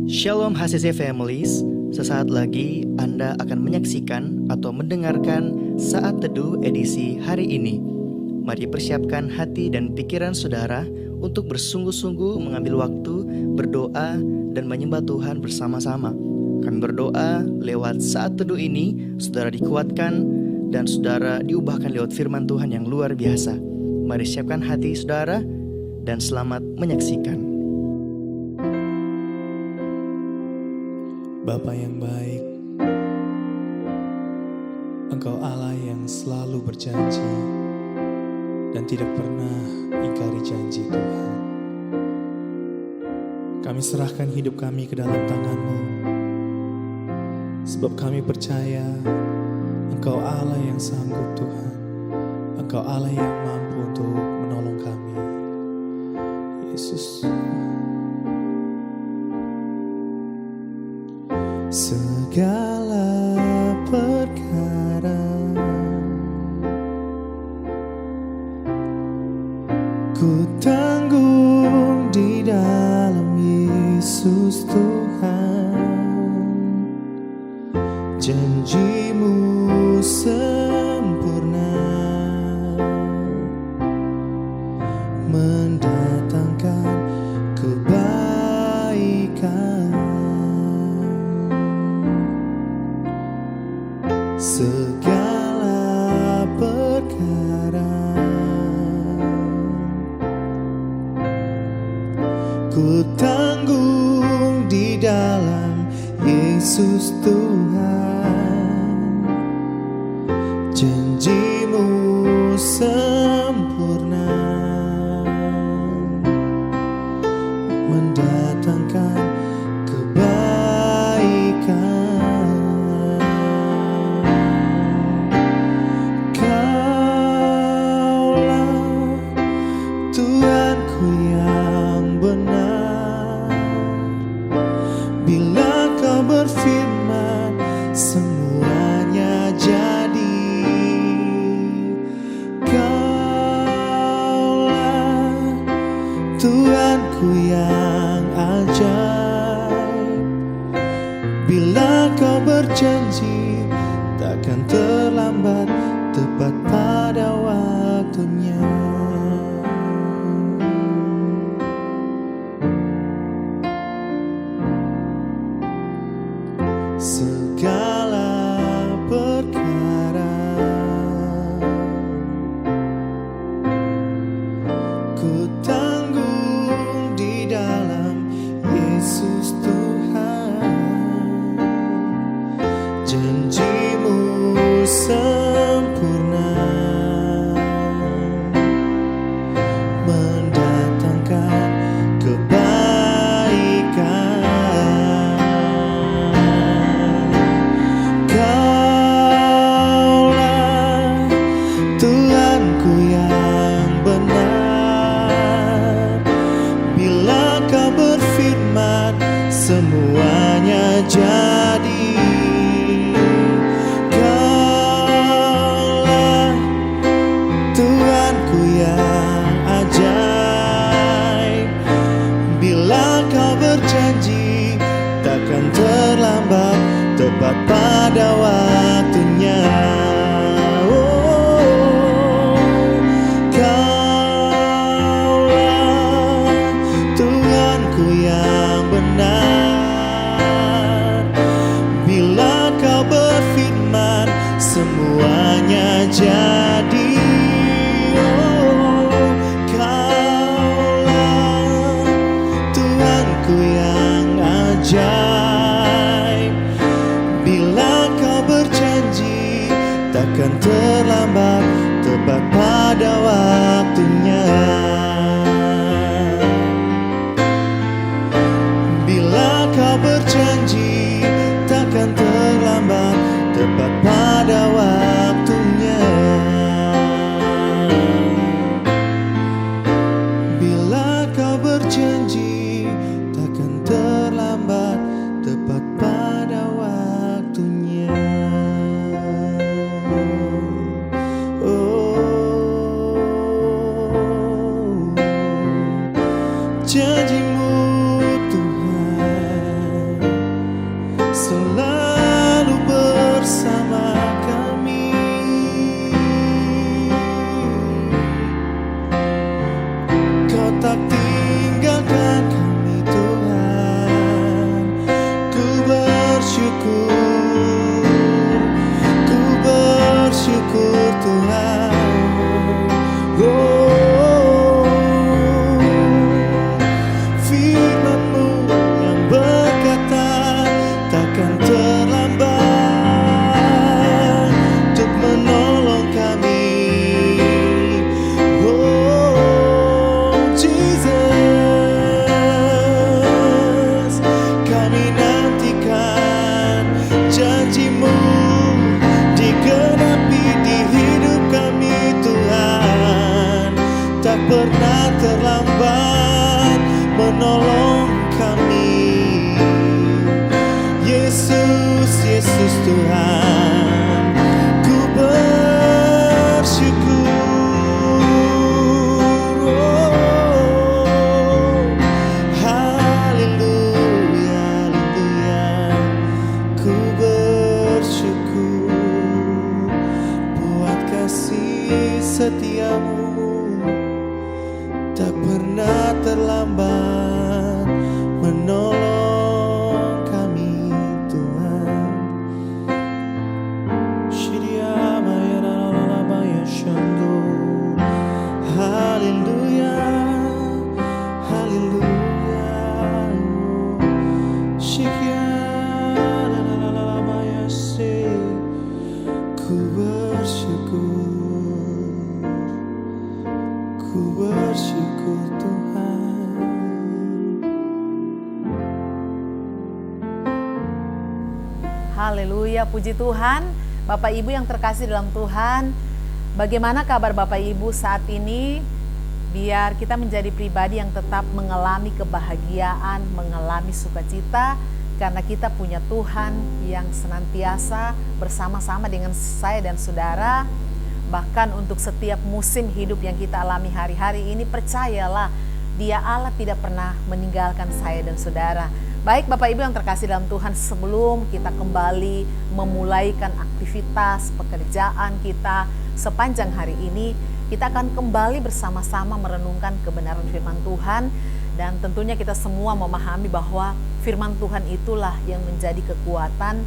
Shalom HCC Families, sesaat lagi Anda akan menyaksikan atau mendengarkan Saat Teduh edisi hari ini. Mari persiapkan hati dan pikiran saudara untuk bersungguh-sungguh mengambil waktu, berdoa, dan menyembah Tuhan bersama-sama. Kami berdoa lewat Saat Teduh ini, saudara dikuatkan dan saudara diubahkan lewat firman Tuhan yang luar biasa. Mari siapkan hati saudara dan selamat menyaksikan. Bapa yang baik, Engkau Allah yang selalu berjanji dan tidak pernah ingkari janji Tuhan. Kami serahkan hidup kami ke dalam tangan-Mu, sebab kami percaya Engkau Allah yang sanggup Tuhan. Engkau Allah yang mampu untuk menolong kami. Yesus. Segala perkara ku tanggung di dalam Yesus Tuhan. Janji-Mu sempurna, mendatangkan kebaikan. Segala perkara ku tanggung di dalam Yesus Tuhan. Janji-Mu sempurna, mendatangkan kebaikan. Tuhanku yang benar, bila Kau berfirman semuanya jadi. Kaulah Tuhanku yang ajaib, bila Kau berjanji takkan terlambat, tepat pada waktunya. Segala perkara ku tanggung di dalam Yesus Tuhan. Janji-Mu sempurna, mendatangkan kebaikan. Tuhanku yang benar, bila Kau berfirman semuanya jadi. Kaulah Tuhanku yang ajaib, bila Kau berjanji takkan terlambat, tepat pada waktunya. Yang benar, bila Kau berfirman semuanya jadi. Oh, Kaulah Tuhanku yang ajaib, bila Kau berjanji takkan terlambat, tepat pada waktunya. Kau berjanji takkan terlambat, tepat pada waktunya. Bila Kau berjanji takkan terlambat, tepat pada waktunya. Oh, janji-Mu Tuhan tak tinggalkan kami Tuhan. Ku bersyukur Tuhan. Oh, firman-Mu yang berkata takkan terlambat untuk menolong kami. Oh Jesus, kami nantikan janji-Mu digenapi di hidup kami Tuhan. Tak pernah terlambat menolong kami. Yesus, Yesus Tuhan, ku bersyukur. Oh, haleluya, haleluya. Ku bersyukur buat kasih setia-Mu, tak pernah terlambat menolong kami Tuhan. Shiriyamaya lalalabaya shando. Haleluya, haleluya. Shikya lalalabaya se. Ku bersyukur Tuhan. Haleluya, puji Tuhan. Bapak Ibu yang terkasih dalam Tuhan, bagaimana kabar Bapak Ibu saat ini? Biar kita menjadi pribadi yang tetap mengalami kebahagiaan, mengalami sukacita, karena kita punya Tuhan yang senantiasa bersama-sama dengan saya dan saudara. Bahkan untuk setiap musim hidup yang kita alami hari-hari ini, percayalah, Dia Allah tidak pernah meninggalkan saya dan saudara. Baik Bapak Ibu yang terkasih dalam Tuhan, sebelum kita kembali memulaikan aktivitas pekerjaan kita sepanjang hari ini, kita akan kembali bersama-sama merenungkan kebenaran firman Tuhan. Dan tentunya kita semua memahami bahwa firman Tuhan itulah yang menjadi kekuatan,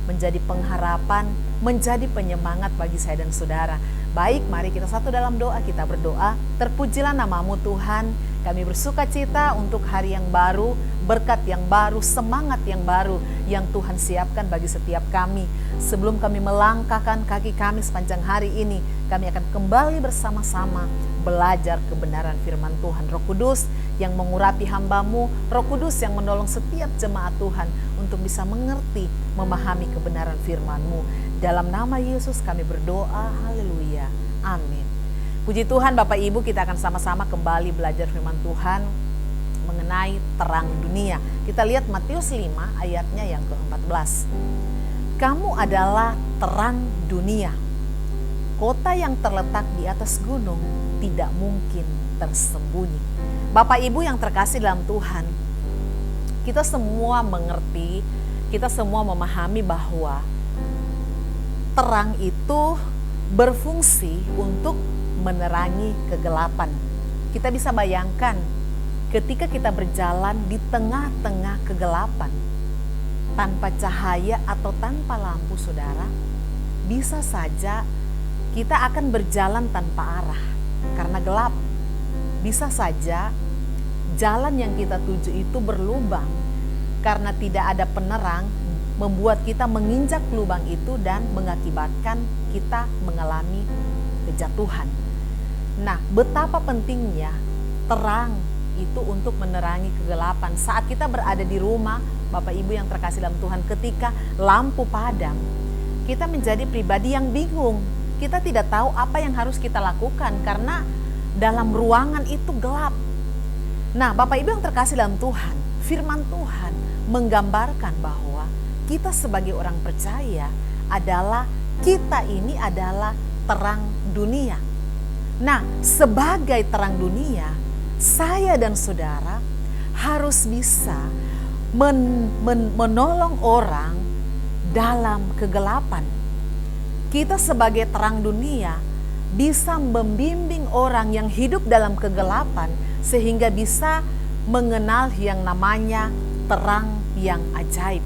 menjadi pengharapan, menjadi penyemangat bagi saya dan saudara. Baik, mari kita satu dalam doa, kita berdoa. Terpujilah nama-Mu Tuhan, kami bersuka cita untuk hari yang baru, berkat yang baru, semangat yang baru yang Tuhan siapkan bagi setiap kami. Sebelum kami melangkahkan kaki kami sepanjang hari ini, kami akan kembali bersama-sama belajar kebenaran firman Tuhan. Roh Kudus yang mengurapi hamba-Mu, Roh Kudus yang menolong setiap jemaat Tuhan untuk bisa mengerti, memahami kebenaran firman-Mu. Dalam nama Yesus kami berdoa, haleluya, amin. Puji Tuhan Bapak Ibu, kita akan sama-sama kembali belajar firman Tuhan mengenai terang dunia. Kita lihat Matius 5 ayatnya yang ke-14. Kamu adalah terang dunia. Kota yang terletak di atas gunung tidak mungkin tersembunyi. Bapak Ibu yang terkasih dalam Tuhan, kita semua mengerti, kita semua memahami bahwa terang itu berfungsi untuk menerangi kegelapan. Kita bisa bayangkan ketika kita berjalan di tengah-tengah kegelapan, tanpa cahaya atau tanpa lampu saudara, bisa saja kita akan berjalan tanpa arah karena gelap. Bisa saja jalan yang kita tuju itu berlubang karena tidak ada penerang, membuat kita menginjak lubang itu dan mengakibatkan kita mengalami kejatuhan. Nah, betapa pentingnya terang itu untuk menerangi kegelapan. Saat kita berada di rumah, Bapak Ibu yang terkasih dalam Tuhan, ketika lampu padam, kita menjadi pribadi yang bingung. Kita tidak tahu apa yang harus kita lakukan karena dalam ruangan itu gelap. Nah, Bapak Ibu yang terkasih dalam Tuhan, firman Tuhan menggambarkan bahwa kita sebagai orang percaya kita ini adalah terang dunia. Nah, sebagai terang dunia, saya dan saudara harus bisa menolong orang dalam kegelapan. Kita sebagai terang dunia bisa membimbing orang yang hidup dalam kegelapan sehingga bisa mengenal yang namanya terang yang ajaib.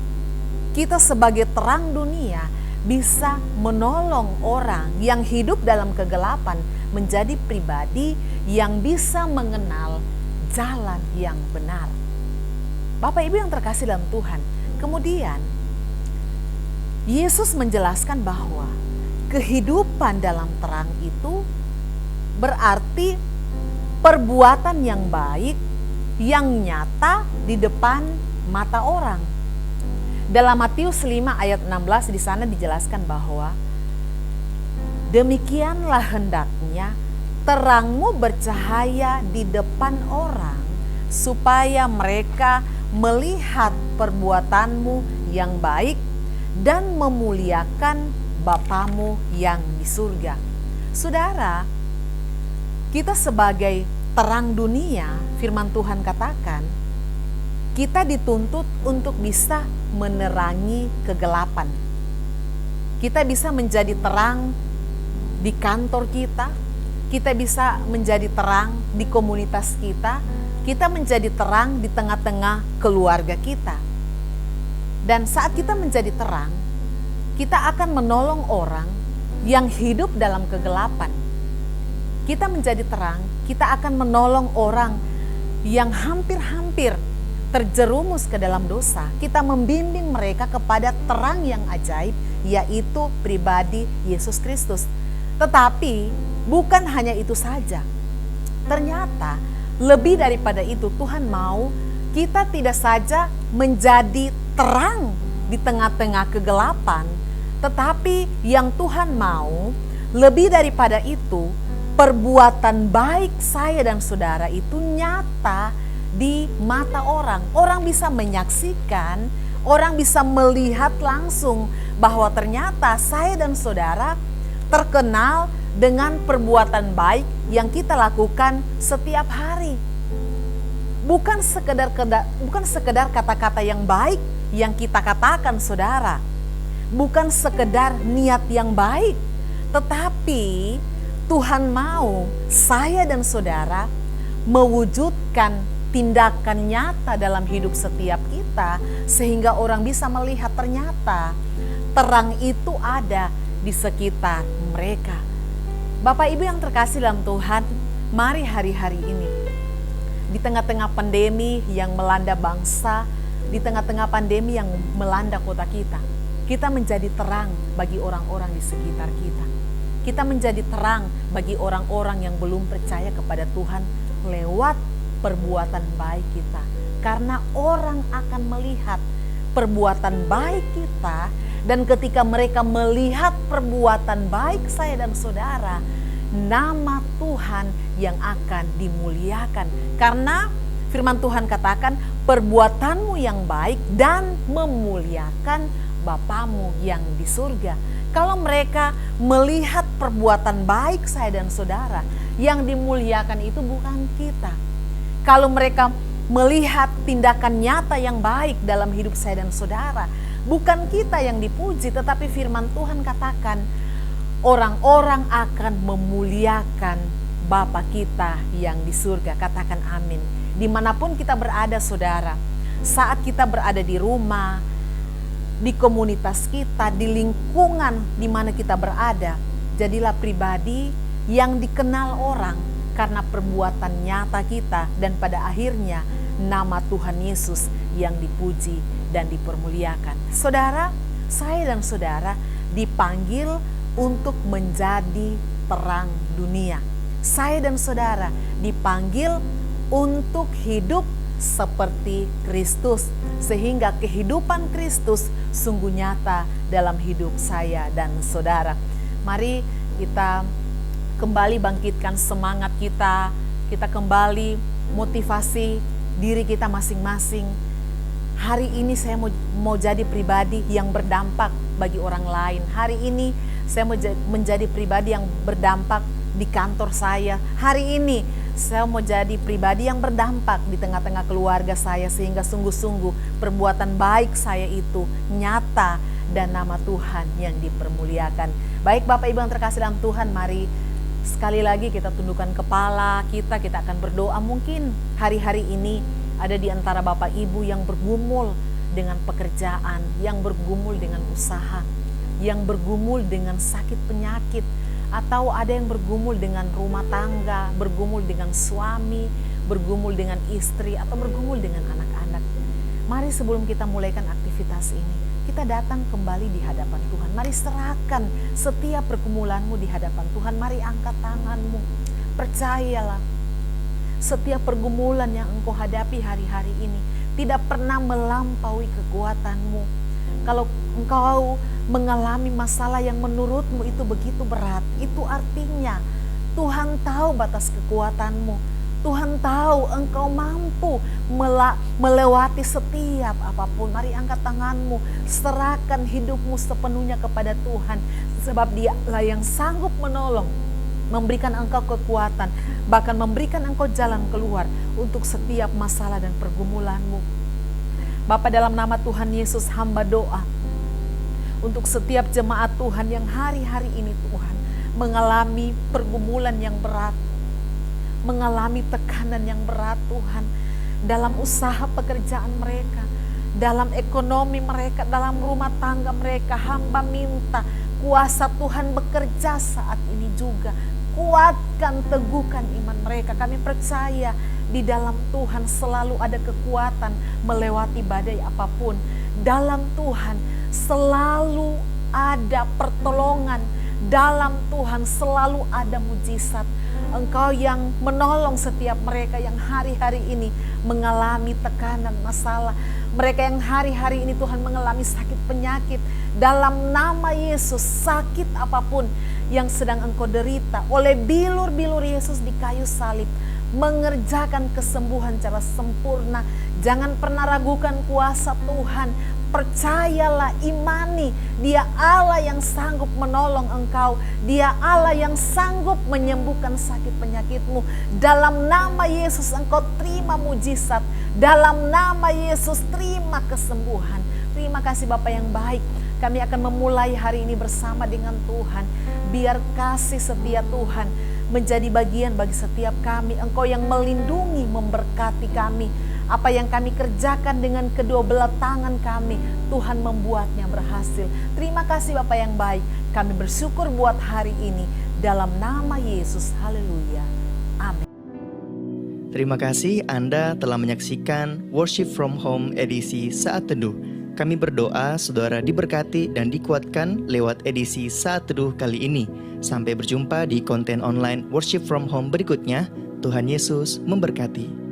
Kita sebagai terang dunia bisa menolong orang yang hidup dalam kegelapan menjadi pribadi yang bisa mengenal jalan yang benar. Bapak Ibu yang terkasih dalam Tuhan, kemudian Yesus menjelaskan bahwa kehidupan dalam terang itu berarti perbuatan yang baik yang nyata di depan mata orang. Dalam Matius 5 ayat 16 di sana dijelaskan bahwa demikianlah hendaknya terangmu bercahaya di depan orang supaya mereka melihat perbuatanmu yang baik dan memuliakan Bapamu yang di surga. Saudara, kita sebagai terang dunia, firman Tuhan katakan, kita dituntut untuk bisa menerangi kegelapan. Kita bisa menjadi terang di kantor kita bisa menjadi terang di komunitas kita menjadi terang di tengah-tengah keluarga kita. Dan saat kita menjadi terang, kita akan menolong orang yang hidup dalam kegelapan. Kita menjadi terang, kita akan menolong orang yang hampir-hampir terjerumus ke dalam dosa. Kita membimbing mereka kepada terang yang ajaib, yaitu pribadi Yesus Kristus. Tetapi bukan hanya itu saja. Ternyata lebih daripada itu, Tuhan mau kita tidak saja menjadi terang di tengah-tengah kegelapan, tetapi yang Tuhan mau lebih daripada itu, perbuatan baik saya dan saudara itu nyata di mata orang. Orang bisa menyaksikan, orang bisa melihat langsung bahwa ternyata saya dan saudara terkenal dengan perbuatan baik yang kita lakukan setiap hari. Bukan sekedar kata-kata yang baik yang kita katakan, saudara. Bukan sekedar niat yang baik, tetapi Tuhan mau saya dan saudara mewujudkan tindakan nyata dalam hidup setiap kita, sehingga orang bisa melihat ternyata terang itu ada di sekitar mereka. Bapak Ibu yang terkasih dalam Tuhan, mari hari-hari ini di tengah-tengah pandemi yang melanda bangsa, di tengah-tengah pandemi yang melanda kota kita menjadi terang bagi orang-orang di sekitar kita. Kita menjadi terang bagi orang-orang yang belum percaya kepada Tuhan lewat perbuatan baik kita. Karena orang akan melihat perbuatan baik kita, dan ketika mereka melihat perbuatan baik saya dan saudara, nama Tuhan yang akan dimuliakan. Karena firman Tuhan katakan, perbuatanmu yang baik dan memuliakan Bapamu yang di surga. Kalau mereka melihat perbuatan baik saya dan saudara, yang dimuliakan itu bukan kita. Kalau mereka melihat tindakan nyata yang baik dalam hidup saya dan saudara, bukan kita yang dipuji, tetapi firman Tuhan katakan, orang-orang akan memuliakan Bapa kita yang di surga. Katakan amin. Dimanapun kita berada, saudara, saat kita berada di rumah, di komunitas kita, di lingkungan di mana kita berada, jadilah pribadi yang dikenal orang karena perbuatan nyata kita, dan pada akhirnya nama Tuhan Yesus yang dipuji dan dipermuliakan. Saudara, saya dan saudara dipanggil untuk menjadi terang dunia. Saya dan saudara dipanggil untuk hidup seperti Kristus, sehingga kehidupan Kristus sungguh nyata dalam hidup saya dan saudara. Mari kita kembali bangkitkan semangat kita kembali motivasi diri kita masing-masing. Hari ini saya mau jadi pribadi yang berdampak bagi orang lain. Hari ini saya mau menjadi pribadi yang berdampak di kantor saya. Hari ini saya mau jadi pribadi yang berdampak di tengah-tengah keluarga saya, sehingga sungguh-sungguh perbuatan baik saya itu nyata dan nama Tuhan yang dipermuliakan. Baik Bapak Ibu yang terkasih dalam Tuhan, mari Sekali lagi kita tundukkan kepala kita akan berdoa. Mungkin hari-hari ini ada di antara Bapak Ibu yang bergumul dengan pekerjaan, yang bergumul dengan usaha, yang bergumul dengan sakit penyakit, atau ada yang bergumul dengan rumah tangga, bergumul dengan suami, bergumul dengan istri, atau bergumul dengan anak-anak. Mari sebelum kita mulaikan aktivitas ini, kita datang kembali di hadapan Tuhan. Mari serahkan setiap pergumulanmu di hadapan Tuhan. Mari angkat tanganmu. Percayalah, setiap pergumulan yang engkau hadapi hari-hari ini tidak pernah melampaui kekuatanmu. Kalau engkau mengalami masalah yang menurutmu itu begitu berat, itu artinya Tuhan tahu batas kekuatanmu. Tuhan tahu engkau mampu melewati setiap apapun. Mari angkat tanganmu, serahkan hidupmu sepenuhnya kepada Tuhan. Sebab Dialah yang sanggup menolong, memberikan engkau kekuatan, bahkan memberikan engkau jalan keluar untuk setiap masalah dan pergumulanmu. Bapa, dalam nama Tuhan Yesus, hamba doa untuk setiap jemaat Tuhan yang hari-hari ini Tuhan mengalami pergumulan yang berat, mengalami tekanan yang berat Tuhan, dalam usaha pekerjaan mereka, dalam ekonomi mereka, dalam rumah tangga mereka. Hamba minta kuasa Tuhan bekerja saat ini juga. Kuatkan, teguhkan iman mereka. Kami percaya di dalam Tuhan selalu ada kekuatan melewati badai apapun. Dalam Tuhan selalu ada pertolongan. Dalam Tuhan selalu ada mujizat. Engkau yang menolong setiap mereka yang hari-hari ini mengalami tekanan, masalah. Mereka yang hari-hari ini Tuhan mengalami sakit penyakit. Dalam nama Yesus, sakit apapun yang sedang engkau derita oleh bilur-bilur Yesus di kayu salib, mengerjakan kesembuhan secara sempurna. Jangan pernah ragukan kuasa Tuhan. Percayalah, imani Dia Allah yang sanggup menolong engkau. Dia Allah yang sanggup menyembuhkan sakit penyakitmu. Dalam nama Yesus engkau terima mujizat. Dalam nama Yesus terima kesembuhan. Terima kasih Bapa yang baik. Kami akan memulai hari ini bersama dengan Tuhan. Biar kasih setia Tuhan menjadi bagian bagi setiap kami. Engkau yang melindungi, memberkati kami. Apa yang kami kerjakan dengan kedua belah tangan kami, Tuhan membuatnya berhasil. Terima kasih Bapa yang baik. Kami bersyukur buat hari ini. Dalam nama Yesus, haleluya. Amin. Terima kasih Anda telah menyaksikan Worship from Home edisi Saat Teduh. Kami berdoa saudara diberkati dan dikuatkan lewat edisi Saat Teduh kali ini. Sampai berjumpa di konten online Worship from Home berikutnya. Tuhan Yesus memberkati.